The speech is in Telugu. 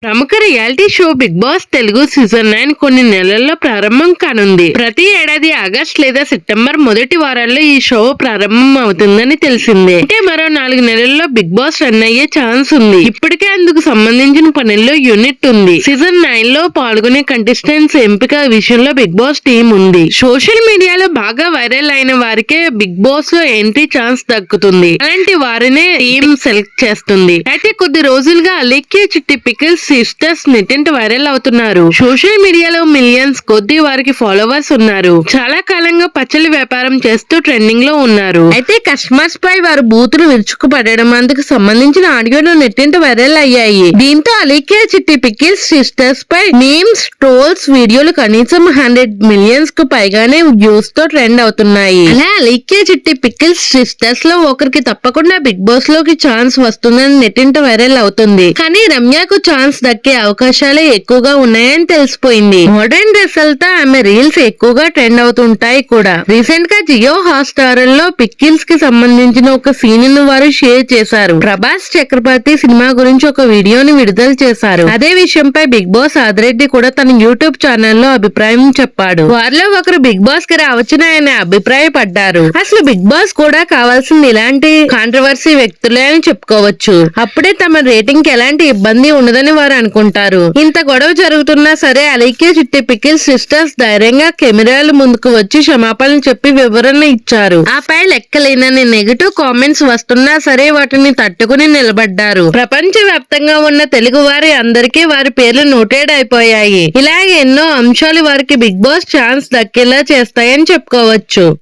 ప్రముఖ reality show Bigg Boss Telugu season 9 కొన్ని నెలల్లో ప్రారంభం కానుంది. ప్రతి ఏడాది ఆగస్ట్ లేదా సెప్టెంబర్ మొదటి వారాల్లో ఈ షో ప్రారంభం అవుతుందని తెలిసిందే. అంటే మరో 4 నెలల్లో బిగ్ బాస్ రన్ అయ్యే ఛాన్స్ ఉంది. ఇప్పటికే అందుకు సంబంధించిన పనుల్లో యూనిట్ ఉంది. సీజన్ 9 లో పాల్గొనే కంటెస్టెంట్స్ ఎంపిక విషయంలో బిగ్ బాస్ టీం ఉంది. సోషల్ మీడియాలో బాగా వైరల్ అయిన వారికే బిగ్ బాస్ లో ఎంట్రీ ఛాన్స్ దక్కుతుంది. అలాంటి వారినే టీం సెలెక్ట్ చేస్తుంది. అయితే కొద్ది రోజులుగా అలెక్కి చిట్టి పికిల్స్ సిస్టర్స్ నెట్టింట వైరల్ అవుతున్నారు. సోషల్ మీడియాలో మిలియన్స్ కొద్ది వారికి ఫాలోవర్స్ ఉన్నారు. చాలా కాలంగా పచ్చళ్ళ వ్యాపారం చేస్తూ ట్రెండింగ్ లో ఉన్నారు. అయితే కస్టమర్స్ పై వారు బూతులు విరుచుకుపడడం అందుకు సంబంధించిన ఆడియోలు నెట్టింట వైరల్ అయ్యాయి. దీంతో అలీకే చిట్టి పికిల్స్ సిస్టర్స్ పై మీమ్స్, ట్రోల్స్ వీడియోలు కనీసం 100 మిలియన్స్ కు పైగానే వ్యూస్ తో ట్రెండ్ అవుతున్నాయి. అలా అలీకే చిట్టి పికిల్స్ సిస్టర్స్ లో ఒకరికి తప్పకుండా బిగ్ బాస్ లోకి ఛాన్స్ వస్తుందని నెట్టింట వైరల్ అవుతుంది. కానీ రమ్యకు ఛాన్స్ దక్కే అవకాశాలే ఎక్కువగా ఉన్నాయని తెలిసిపోయింది. మోడర్న్ డ్రెస్సులతో ఆమె రీల్స్ ఎక్కువగా ట్రెండ్ అవుతుంటాయి కూడా. రీసెంట్ గా జియో హాట్స్టార్ లో పికిల్స్ కి సంబంధించిన ఒక సీన్ ను వారు షేర్ చేశారు. ప్రభాస్ చక్రవర్తి సినిమా గురించి ఒక వీడియోని విడుదల చేశారు. అదే విషయంపై బిగ్ బాస్ ఆదిరెడ్డి కూడా తన యూట్యూబ్ ఛానల్లో అభిప్రాయం చెప్పాడు. వారిలో ఒకరు బిగ్ బాస్ కి రావచ్చున ఆయన అభిప్రాయపడ్డారు. అసలు బిగ్ బాస్ కూడా కావాల్సింది ఇలాంటి కాంట్రవర్సీ వ్యక్తులే అని చెప్పుకోవచ్చు. అప్పుడే తమ రేటింగ్ కి ఎలాంటి ఇబ్బంది ఉండదని వారు అనుకుంటారు. ఇంత గొడవ జరుగుతున్నా సరే అలీకే చిట్టి పికిల్స్ సిస్టర్స్ ధైర్యంగా కెమెరాల ముందుకు వచ్చి క్షమాపణలు చెప్పి వివరణ ఇచ్చారు. ఆపై లెక్కలేనని నెగటివ్ కామెంట్స్ వస్తున్నా సరే వాటిని తట్టుకుని నిలబడ్డారు. ప్రపంచ వ్యాప్తంగా ఉన్న తెలుగు వారి అందరికీ వారి పేర్లు నోటెడ్ అయిపోయాయి. ఇలాగే ఎన్నో అంశాలు వారికి బిగ్ బాస్ ఛాన్స్ దక్కేలా చేస్తాయని చెప్పుకోవచ్చు.